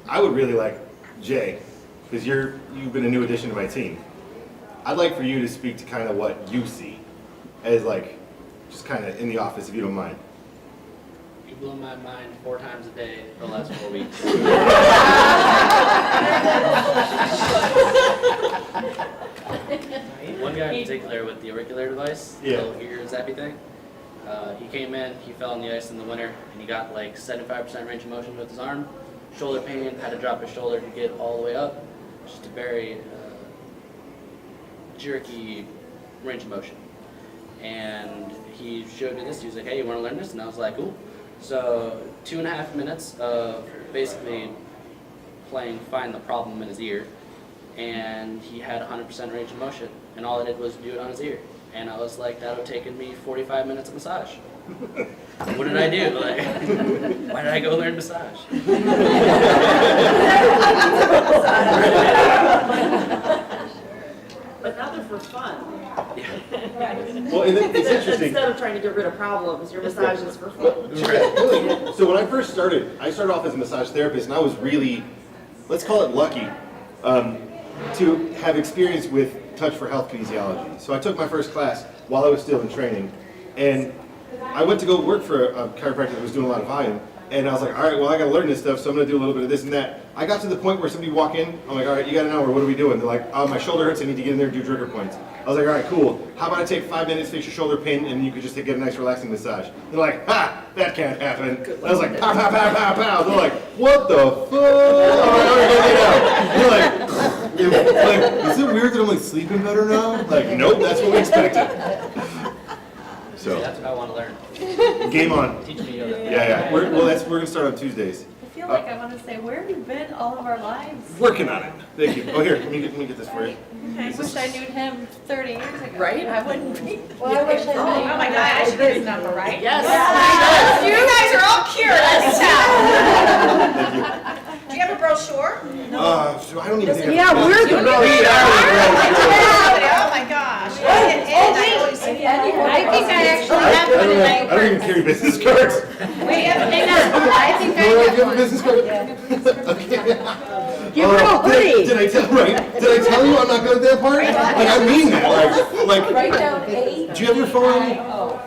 I would really like Jay, because you've been a new addition to my team. I'd like for you to speak to kind of what you see as like, just kind of in the office, if you don't mind. You blow my mind 4 times a day for the last 4 weeks. One guy in particular with the auricular device, the little ear zappy thing, he came in, he fell on the ice in the winter, and he got like 75% range of motion with his arm. Shoulder pain, had to drop his shoulder to get all the way up. Just a very jerky range of motion. And he showed me this, he was like, hey, you want to learn this? And I was like, cool. So 2.5 minutes of basically playing Find the Problem in his ear, and he had 100% range of motion, and all I did was do it on his ear. And I was like, that would have taken me 45 minutes of massage. What did I do? Like, why did I go learn massage? But now they're for fun. Yeah. Well, and it's interesting. Instead of trying to get rid of problems, your massage is for fun. So when I first started, I started off as a massage therapist, and I was really, let's call it lucky, to have experience with Touch for Health kinesiology. So I took my first class while I was still in training, and I went to go work for a chiropractor that was doing a lot of volume, and I was like, all right, well, I got to learn this stuff, so I'm going to do a little bit of this and that. I got to the point where somebody would walk in, I'm like, all right, you got an hour, what are we doing? They're like, oh, my shoulder hurts, I need to get in there and do trigger points. I was like, all right, cool. How about I take 5 minutes, fix your shoulder pain, and you could just get a nice relaxing massage. They're like, ha, that can't happen. I was like, pow, pow, pow, pow, pow. They're like, what the fuck? All right, we're gonna get out. They're like, is it weird that I'm like sleeping better now? Like, nope, that's what we expected. So that's what I want to learn. Game on. Teach me yoga. Yeah. We're gonna start on Tuesdays. I feel like I want to say, where have you been all of our lives? Working on it. Thank you. Oh, here, let me get this for you. I wish I knew him 30 years ago. Right? I wouldn't be. Well, I wish I knew. Oh my God, I should get his number, right? Yes. You guys are all cured, I can tell. Thank you. Do you have a brochure? So I don't even think Yeah, we're the Oh my gosh. I think I actually have one in my I don't even carry business cards. Wait, hang on. I think I Do you have have a one. business card? Okay. Give her a hoodie. Did I tell you I'm not good at that part? Like, I mean that. Like, Write down 8. do you have your phone?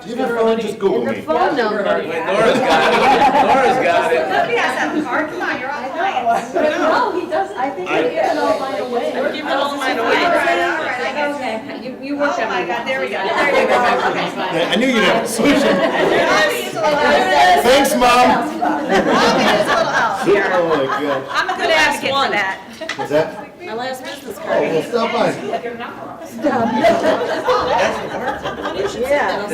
Do you have your phone? Just Google me. Phone number. Wait, Laura's got it. Laura's got it. Nobody has that card. Come on, you're all clients. No, he doesn't. I think I've given all mine away. We're giving all mine All away. right, I get you. Okay, you work Oh on my me. God, there we go. There you go. Okay. Yeah, I knew you'd have a solution. Robbie is a little help. Thanks, Mom. Robbie is a little help here. Oh my God. I'm a good advocate for that. What's that? My last business Oh, card. well, stop by. Yeah.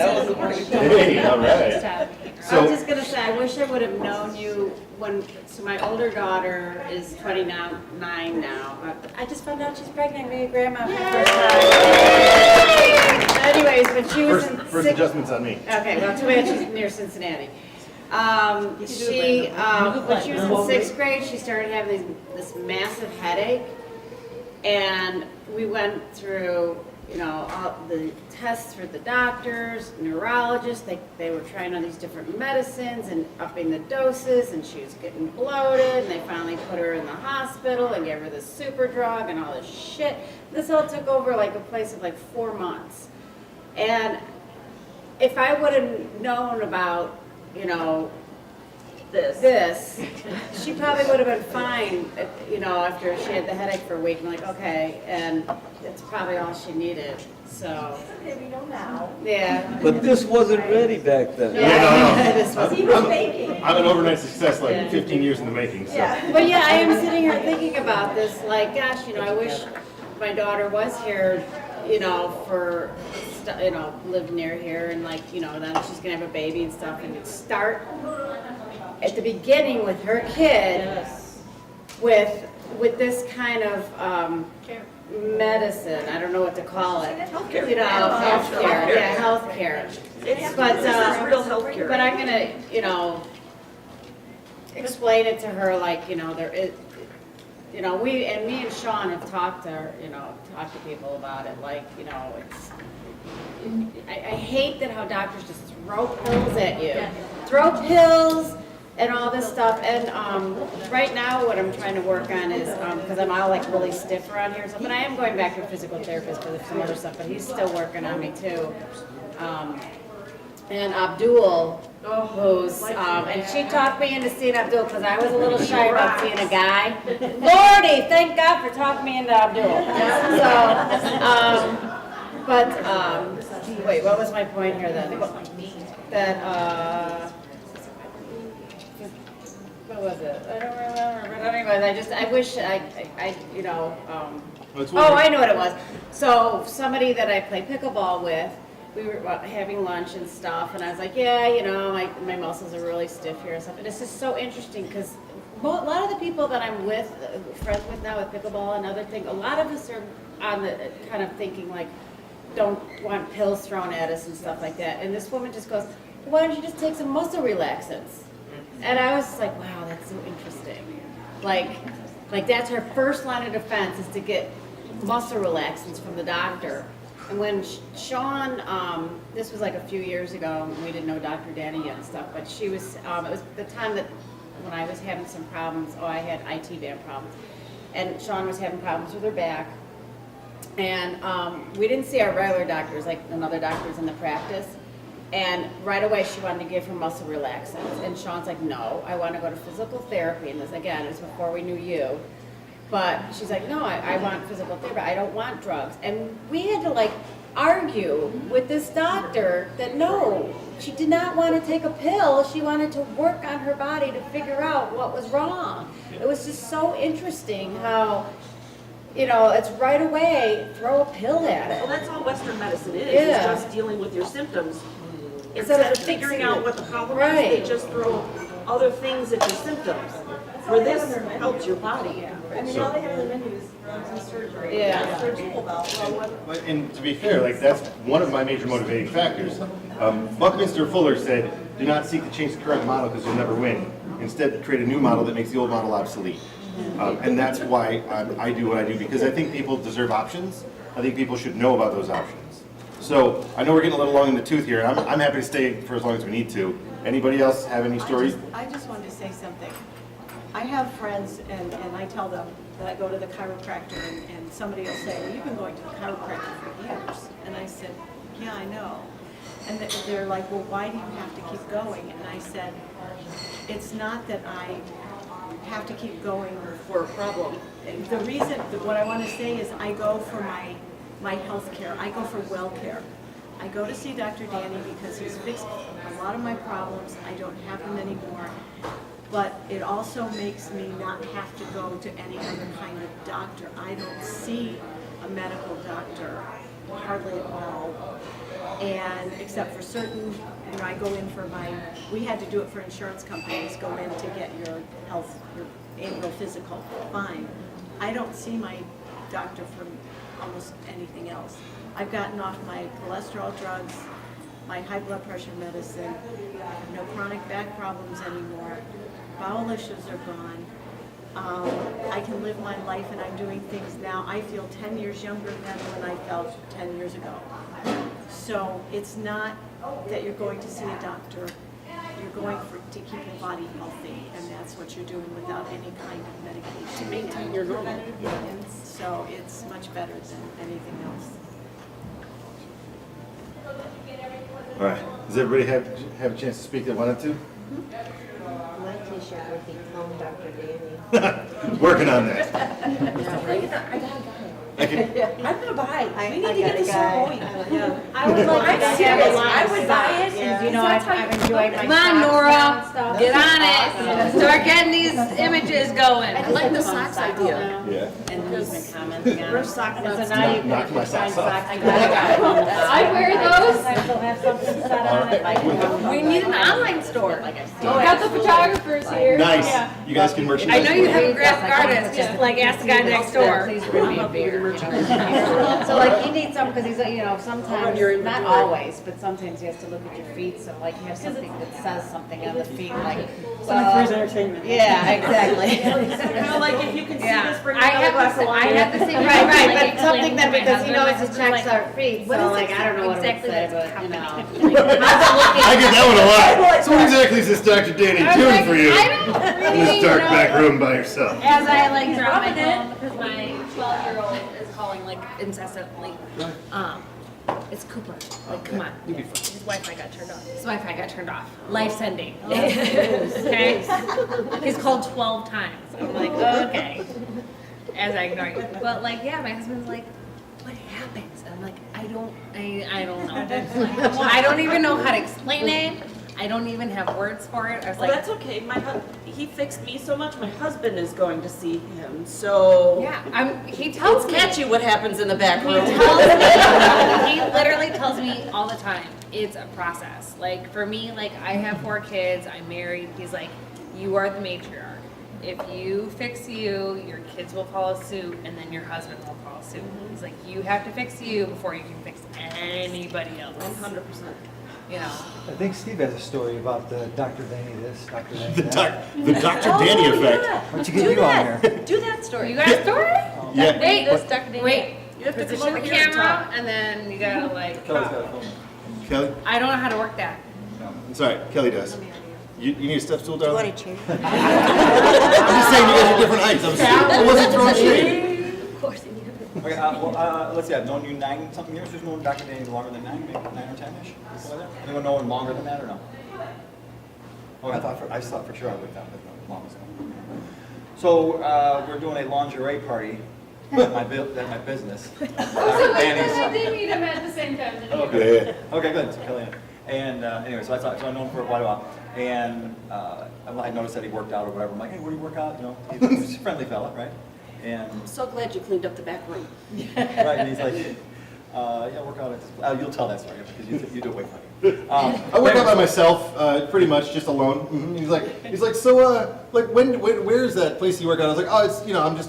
Hey, all right. I was So, just gonna say, I wish I would have known you when, so my older daughter is 29 now, but I just found out she's pregnant, being a grandma for the first time. Anyways, when she was in first adjustment's on me. okay, well, too bad she's near Cincinnati. When she was in 6th grade, she started having this massive headache, and we went through, all the tests for the doctors, neurologists. They were trying all these different medicines and upping the doses, and she was getting bloated, and they finally put her in the hospital and gave her this super drug and all this shit. This all took over like a place of like 4 months. And if I would have known about, this, she probably would have been fine, after she had the headache for a week. I'm like, okay, and it's probably all she needed, so. We know now. Yeah. But this wasn't ready back then. Yeah, This was- He was baking. I'm an overnight success, like 15 years in the making, so. But yeah, I am sitting here thinking about this, like, gosh, I wish my daughter was here, live near here, and like, then she's gonna have a baby and stuff, and start at the beginning with her kid, with this kind of medicine. I don't know what to call it. Healthcare. Healthcare. Yeah, healthcare. This But is real healthcare. But I'm gonna, explain it to her, like, there is, me and Sean have talked to her, talked to people about it, like, it's. I hate that how doctors just throw pills at you. Throw pills and all this stuff. And right now, what I'm trying to work on is, because I'm all like really stiff around here, so, but I am going back to a physical therapist for some other stuff, but he's still working on me too. And Abdul, who's, and she talked me into seeing Abdul, because I was a little shy about seeing a guy. Lordy, thank God for talking me into Abdul. So, wait, what was my point here then? That, what was it? I don't remember, but anyways, I wish you know, oh, I know what it was. So, somebody that I play pickleball with, we were having lunch and stuff, and I was like, yeah, you know, my muscles are really stiff here and stuff. And it's just so interesting, because a lot of the people that I'm with, friends with now with pickleball and other things, a lot of us are on the kind of thinking like, don't want pills thrown at us and stuff like that. And this woman just goes, why don't you just take some muscle relaxants? And I was like, wow, that's so interesting. Like that's her first line of defense, is to get muscle relaxants from the doctor. And when Sean, this was like a few years ago, we didn't know Dr. Danny yet and stuff, but she was, it was the time that when I was having some problems, I had IT band problems, and Sean was having problems with her back. And we didn't see our regular doctors, like another doctors in the practice. And right away she wanted to give her muscle relaxants. And Sean's like, no, I want to go to physical therapy. And this, again, is before we knew you. But she's like, no, I want physical therapy. I don't want drugs. And we had to like argue with this doctor that no, she did not want to take a pill. She wanted to work on her body to figure out what was wrong. It was just so interesting how, you know, it's right away, throw a pill at Well, it. that's all Western medicine is Yeah. just dealing with your symptoms. Instead of figuring out what the problem is, Right. they just throw other things at your symptoms. Where this helps your body. I mean, all they have in the menu is drugs and surgery. Yeah. Surgical about, well, what, And to be fair, like that's one of my major motivating factors. Buckminster Fuller said, do not seek to change the current model because you'll never win. Instead, create a new model that makes the old model obsolete. And that's why I do what I do, because I think people deserve options. I think people should know about those options. So I know we're getting a little long in the tooth here. I'm happy to stay for as long as we need to. Anybody else have any stories? I just wanted to say something. I have friends, and I tell them that I go to the chiropractor, and somebody will say, well, you've been going to the chiropractor for years. And I said, yeah, I know. And they're like, well, why do you have to keep going? And I said, it's not that I have to keep going for a problem. The reason, what I want to say is I go for my health care. I go for well care. I go to see Dr. Danny because he's fixed a lot of my problems. I don't have them anymore. But it also makes me not have to go to any other kind of doctor. I don't see a medical doctor hardly at all. And except for certain, you know, I go in for we had to do it for insurance companies, go in to get your health, your annual physical, fine. I don't see my doctor for almost anything else. I've gotten off my cholesterol drugs, my high blood pressure medicine, I have no chronic back problems anymore. Bowel issues are gone. I can live my life, and I'm doing things now. I feel 10 years younger than when I felt 10 years ago. So it's not that you're going to see a doctor. You're going to keep your body healthy, and that's what you're doing without any kind of medication. To maintain your normal. So it's much better than anything else. All right. Does everybody have a chance to speak that wanted to? My t-shirt would become Dr. Danny. Working on that. I got I can, I'm gonna buy it. We need I to get got a this guy. all going. Yeah. I would like I'm to have serious. a line I of would buy socks. it. And, you know, I've enjoyed my Come on, socks Nora. now and stuff. Get on it. Start getting these images going. I like the socks idea. yeah. And he's been commenting on We're it. sock And so nuts. now you Knock can my find socks off. socks. I wear those. Sometimes they'll have something set on it, like. We need an online store. Like I've seen. We got the photographers here. Nice. You guys can merchandise. I know you it. have a graphic artist, just like ask the guy next door. Please bring me a beer. So like you need some, because he's, you know, sometimes, not always, but sometimes you have to look at your feet, so like you have something that says something on the feet, like. Well, entertainment. yeah, exactly. Kind of like if you can see Yeah. this, bring I another glass of wine. have the same. Right, but something that, because he knows his his checks our feet, so like, I don't know what it would exactly say, this but, you know. I get that one a lot. So So what exactly is this Dr. Danny I was doing like, for you I don't in really this dark know. back room by yourself? As I like drop my phone because my 12-year-old is calling like incessantly. It's Cooper. Like, come on. You'll be fine. His Wi-Fi got turned off. His Wi-Fi got turned off. Life's ending. Okay. He's called 12 times. I'm like, okay. As I ignore you. But like, yeah, my husband's like, what happens? And I'm like, I don't know. I don't even know how to explain it. I don't even have words for it. I was Well, like, that's okay. He fixed me so much. My husband is going to see him. So yeah. He tells it's me. catchy what happens in the back room. He literally tells me all the time, it's a process. Like for me, like I have 4 kids, I'm married. He's like, you are the matriarch. If you fix you, your kids will follow suit, and then your husband will follow suit. He's like, you have to fix you before you can fix anybody else. 100%. You know. I think Steve has a story about the Dr. Danny this, Dr. Danny The, that. the Dr. Danny effect. Why don't you get you on here? Do that story. You got a story? Yeah. Wait, This Dr. Danny. wait. You have to come Position over the here and camera, talk. and then you gotta like. Kelly? I don't know how to work that. It's all right. Kelly does. You need a step stool, Do you darling? want a chair? I'm just saying you guys are different heights. I wasn't throwing shade. Of course. Okay, let's see, I've known you 9-something years. Who's known Dr. Danny longer than 9, maybe 9 or 10-ish? Anyone know him longer than that or no? Oh, I thought for sure I would have long as So we're doing a lingerie party at my business. Danny's. I did meet him at the same time. Okay. Yeah. Okay, good. So Kelly. And anyway, so I've known him for quite a while. And I noticed that he worked out or whatever. I'm like, hey, where do you work out? You know, he's a friendly fella, right? And I'm so glad you cleaned up the back room. right, and he's like, yeah, work out at this. You'll tell that story because you do it way funny. I work out by myself, pretty much, just alone. He's like, so, like, where's that place you work out? I was like, oh,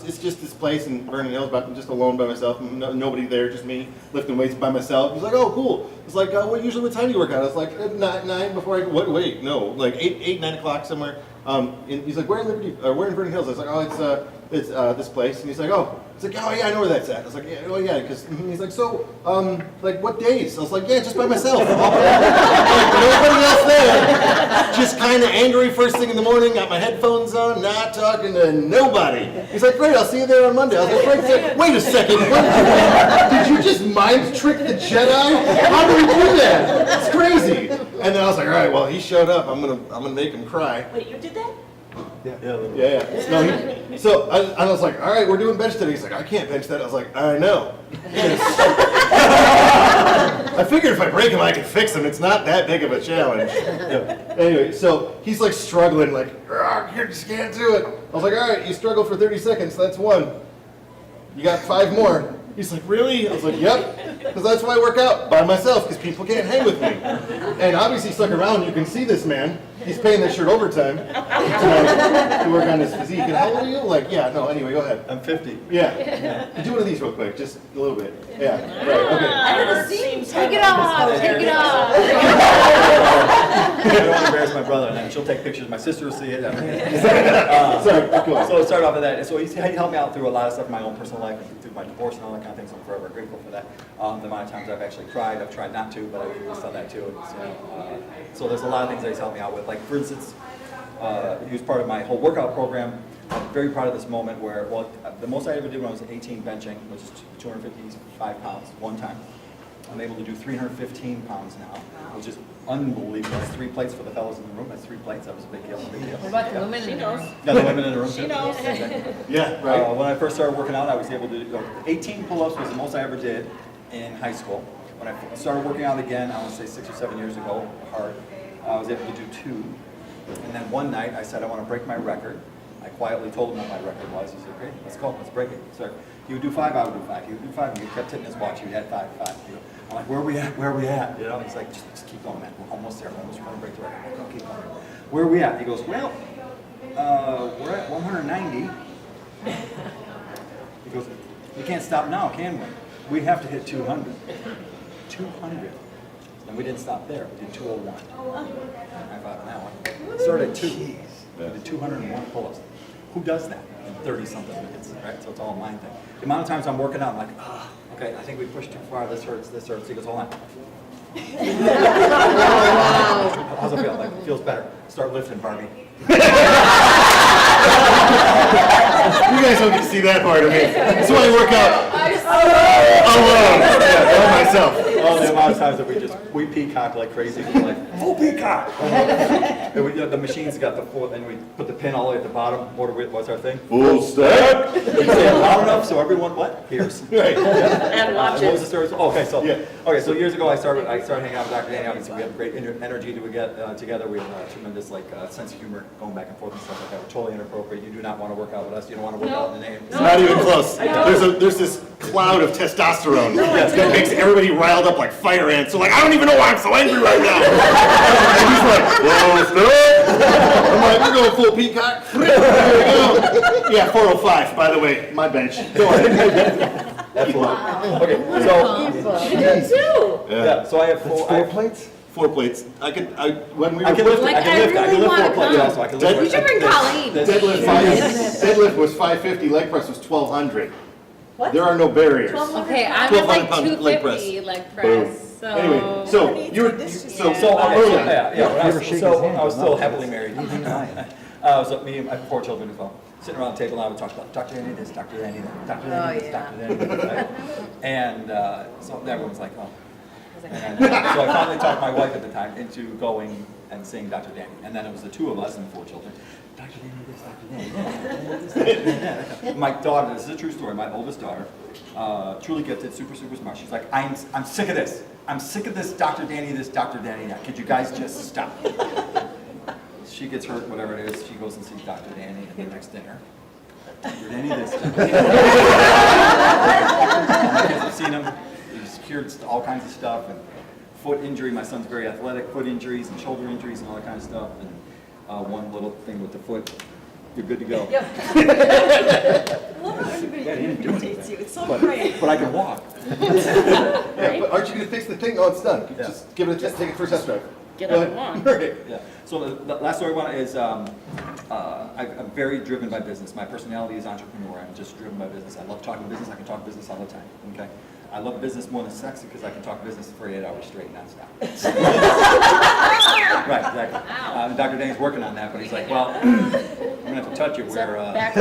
it's just this place in Vernon Hills, but I'm just alone by myself, nobody there, just me lifting weights by myself. He's like, oh, cool. It's like, what time do you work out? I was like, at 9 before I, wait, no, like 9 o'clock somewhere. And he's like, where in Vernon Hills? I was like, oh, it's this place. And he's like, oh. He's like, oh yeah, I know where that's at. I was like, yeah, oh yeah, because he's like, so, like what days? I was like, yeah, just by myself. Like, nobody else there. Just kind of angry first thing in the morning, got my headphones on, not talking to nobody. He's like, great, I'll see you there on Monday. I was like, great, wait a second, did you just mind trick the Jedi? How do we do that? It's crazy. And then I was like, all right, well, he showed up. I'm gonna make him cry. Wait, you did that? Yeah. No, so I was like, all right, we're doing bench today. He's like, I can't bench that. I was like, I know. I figured if I break him, I can fix him. It's not that big of a challenge. Anyway, so he's like struggling, like, you just can't do it. I was like, all right, you struggled for 30 seconds. That's 1. You got 5 more. He's like, really? I was like, yep. Because that's why I work out by myself, because people can't hang with me. And obviously, stuck around, you can see this man. He's paying this shirt overtime to work on his physique. And how old are you? Like, yeah, no, anyway, go ahead. I'm 50. Yeah. Do one of these real quick, just a little bit. Yeah, right, okay. I haven't seen Take it off. Take it off. I don't want to embarrass my brother, and then she'll take pictures. My sister will see it. Sorry, cool. So it started off with that. So he helped me out through a lot of stuff in my own personal life, through my divorce and all that kind of thing. So I'm forever grateful for that. The amount of times I've actually cried, I've tried not to, but I've done that too. So there's a lot of things that he's helped me out with. Like for instance, he was part of my whole workout program. I'm very proud of this moment where, well, the most I ever did when I was 18 benching, which is 255 pounds one time. I'm able to do 315 pounds now, which is unbelievable. That's 3 plates for the fellas in the room. That's 3 plates. That was a big deal. What about the women in the room? Yeah, the women in the room. She too. knows. Exactly. Yeah, right. When I first started working out, I was able to do 18 pull-ups was the most I ever did in high school. When I started working out again, I want to say 6 or 7 years ago, hard, I was able to do 2. And then one night, I said, I want to break my record. I quietly told him what my record was. He said, great, let's go, let's break it. So he would do 5, I would do 5. He would do 5, and he kept hitting his watch. He had 5. I'm like, where are we at? Where are we at? You know, he's like, just keep going, man. We're almost there. We're almost going to break the record. I'm like, oh, keep going. Where are we at? He goes, well, we're at 190. He goes, we can't stop now, can we? We have to hit 200. 200. And we didn't stop there. We did 201. High five on that one. Started at 2. We did 201 pull-ups. Who does that in 30-something minutes, right? So it's all a mind thing. The amount of times I'm working out, I'm like, okay, I think we pushed too far. This hurts, this hurts. He goes, hold on. how's it feel? Like, it feels better. Start lifting, Barbie. You guys don't get to see that part of me. That's why I work out alone. By myself. Oh, the amount of times that we peacock like crazy. We're like, full peacock! And the machine's got the full, and we put the pin all the way at the bottom. What's our thing? Full step. You say it loud enough so everyone hears. Right. And watch What was the it. story? Okay, so years ago I started hanging out with Dr. Danny. Obviously, we have great energy together. We have a tremendous sense of humor going back and forth and stuff like that. We're totally inappropriate. You do not want to work out with us. You don't want to work out in the name. It's not even close. There's this cloud of testosterone that makes everybody riled up like fire ants. So like, I don't even know why I'm so angry right now. And he's like, well, stop. I'm like, we're going full peacock. There we go. Yeah, 405, by the way, my bench. Go on. Absolutely. Okay, so so I have That's 4 plates? 4 plates. When we I were can lift. Like, I can lift. I I can really lift 4 wanna plates. come. Also, I can lift. You should bring Colleen. deadlift was 550, leg press was 1200. There are no barriers. Okay, I'm at 1200 like pound leg press. 250 leg press, so. Anyway, so you were So, Never shake his so hand, I was but still not happily married. So me and my 4 children as well, sitting around the table, and I would talk about Dr. Danny this, Dr. Danny that, Dr. Danny this, Dr. Danny that, right? And so everyone's like, oh. And so I finally talked my wife at the time into going and seeing Dr. Danny. And then it was the 2 of us and the 4 children. Dr. Danny this, Dr. Danny that. My daughter, this is a true story, my oldest daughter, truly gifted, super, super smart. She's like, I'm sick of this. I'm sick of this Dr. Danny this, Dr. Danny that. Could you guys just stop? She gets hurt, whatever it is. She goes and sees Dr. Danny at the next dinner. Dr. Danny this, Dr. Danny that. My kids have seen him. He's cured all kinds of stuff. And foot injury, my son's very athletic, foot injuries and shoulder injuries and all that kind of stuff. And one little thing with the foot, you're good to go. Love how everybody imitates you. It's so great. But I can walk. Yeah, but aren't you going to fix the thing? Oh, it's done. Yeah. Just give it a test, take it for a test drive. Get Go up and ahead. walk. Right. Yeah. So the last story I want is I'm very driven by business. My personality is entrepreneur. I'm just driven by business. I love talking business. I can talk business all the time. Okay. I love business more than sex because I can talk business for 8 hours straight, nonstop. Right, exactly. Dr. Danny's working on that, but he's like, well, I'm gonna have to touch it where. Back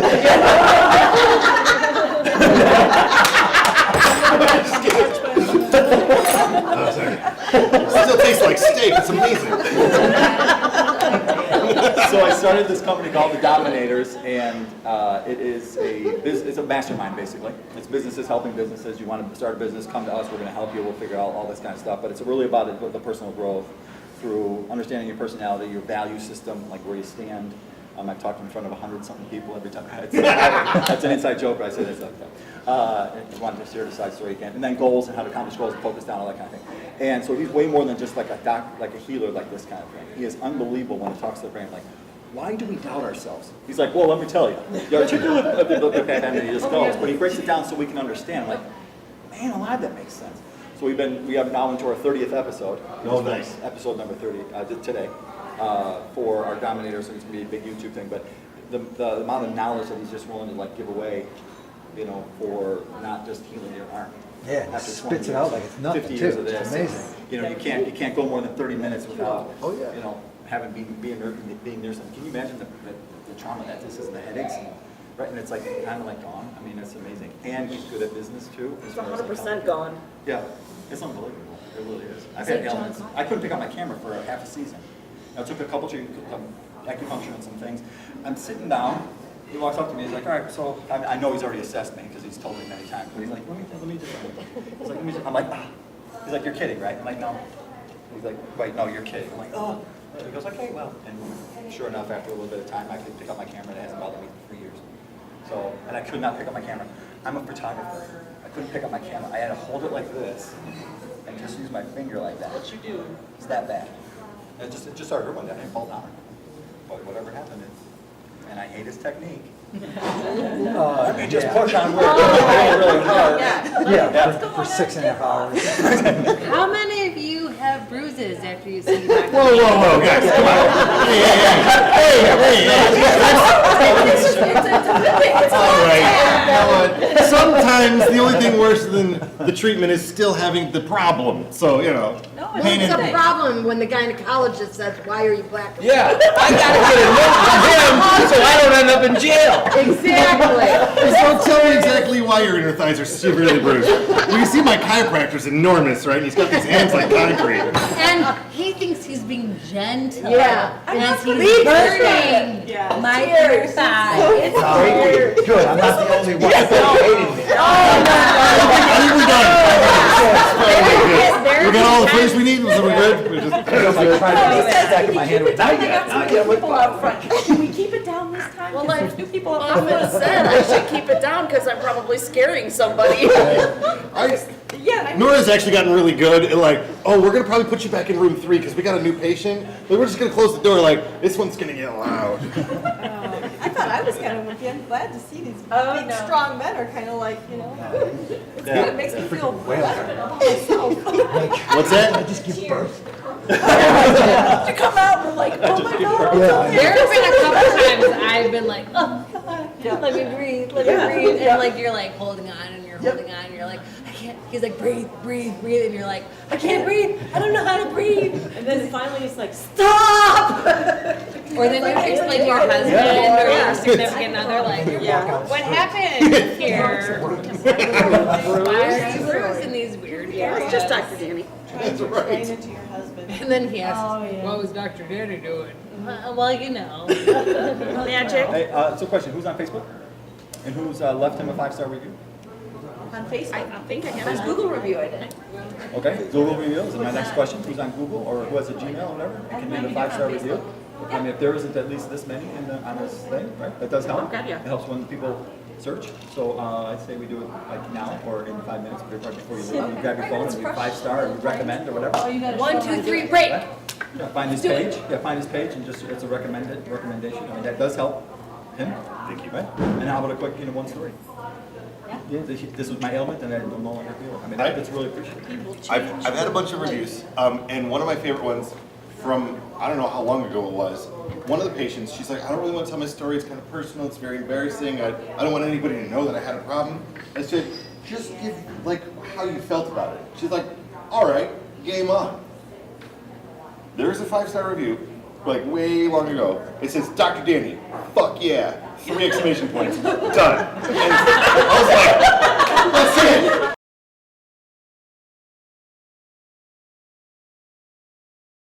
Oh, sorry. It still tastes like steak. It's amazing. So I started this company called The Dominators, and it's a mastermind basically. It's businesses helping businesses. You want to start a business, come to us. We're going to help you. We'll figure out all this kind of stuff. But it's really about the personal growth through understanding your personality, your value system, like where you stand. I've talked in front of 100-something people every time. That's an inside joke, but I say this every time. I wanted to share the side story again. And then goals and how to accomplish goals and focus down, all that kind of thing. And so he's way more than just like a healer, like this kind of thing. He is unbelievable when he talks to the brain. Like, why do we doubt ourselves? He's like, well, let me tell you. You articulate and he just goes. But he breaks it down so we can understand. Like, man, a lot of that makes sense. So we have now into our 30th episode. Oh, nice. Episode number 30 today. For our Dominators, so it's going to be a big YouTube thing, but the amount of knowledge that he's just willing to like give away, you know, for not just healing your arm. Yeah, After spits 20 it out years, like it's nothing, 50 years too. of this, It's amazing. You know, you can't go more than 30 minutes without, Oh, yeah. you know, having being near something. Can you imagine the trauma that this is, and the headaches, right? And it's like kind of like gone. I mean, it's amazing. And he's good at business too. It's 100% gone. Yeah, it's unbelievable. It really is. I've had ailments. I couldn't pick up my camera for half a season. I took a couple acupuncture and some things. I'm sitting down. He walks up to me. He's like, "All right." So I know he's already assessed me because he's told me many times. But he's like, "Let me just." He's like, "Let me just." I'm like, "Ah." He's like, "You're kidding, right?" I'm like, "No." He's like, "Wait, no, you're kidding." I'm like, "Oh." He goes, "Okay, well." And sure enough, after a little bit of time, I could pick up my camera. And it hasn't bothered me for years. So, and I could not pick up my camera. I'm a photographer. I couldn't pick up my camera. I had to hold it like this and just use my finger like that. What you do? It's that bad. It just started hurt one day. I didn't fall down. But whatever happened, and I hate his technique. Let me just push on where it's really hard. Yeah, for 6.5 hours. How many of you have bruises after you see Dr. Whoa, guys, come on. Hey. All right. You know what? Sometimes the only thing worse than the treatment is still having the problem. So, you know, pain It's in a problem when the gynecologist says, why are you black? Yeah, I gotta get a note from him so I don't end up in jail. Exactly. So tell me exactly why your inner thighs are severely bruised. Well, you see my chiropractor's enormous, right? And he's got these hands like concrete. And he thinks he's being gentle. Yeah. As he's burning my inner thigh. It's weird. Good, I'm not the only one. I think we're done. We got all the praise we need, so we're good. We're just, I'm like trying to get the stack in my hand. Not yet, not yet. People out front. Can we keep it down this time? Well, There's two people out Often front. said I should keep it down because I'm probably scaring somebody. Nora's actually gotten really good at like, oh, we're gonna probably put you back in room 3 because we got a new patient. But we're just gonna close the door. Like, this one's gonna get loud. I thought I was kind of with you. I'm glad to see these big, no. strong men are kind of like, you know, Yeah. it makes me feel better about myself. What's that? I just give birth. To come out and we're like, oh my God. There have been a couple times I've been like, oh, let me breathe, let me breathe. And like you're like holding on and you're holding on and you're like, I can't. He's like, breathe, breathe, breathe. And you're like, I can't breathe. I don't know how to breathe. And then finally it's like, stop! Or then you explain to your husband or your significant other, like, what happened here? Why are you bruising these weird areas? Just Dr. Danny. That's right. Explain it to your husband. And then he asks, Oh, yeah. what was Dr. Danny doing? Well, you know. Magic. Hey, so question, who's on Facebook? And who's left him a 5-star review? On Facebook. I think I There's have. Google review, I think. Okay, Google reviews is my next question. Who's on Google or who has a Gmail or whatever? Can leave a 5-star review. I mean, if there isn't at least this many on this thing, right? That does help. Okay, yeah. It helps when people search. So I'd say we do it like now or in 5 minutes right before you leave. You grab your phone and you 5-star or you recommend or whatever. 1, 2, 3, break. Right? Yeah, find his page. Yeah, find his page and just it's a recommendation. I mean, that does help him. Thank you. Right? And how about a quick, one story? Yeah. This was my ailment and I no longer feel it. I mean, that's really appreciated. I've had a bunch of reviews, and one of my favorite ones from, I don't know how long ago it was, one of the patients, she's like, I don't really want to tell my story, it's kind of personal, it's very embarrassing, I don't want anybody to know that I had a problem. I said, just give, like, how you felt about it. She's like, all right, game on. There's a 5-star review, like way long ago. It says, Dr. Danny, fuck yeah, 3 exclamation points, done. And I was like, that's it.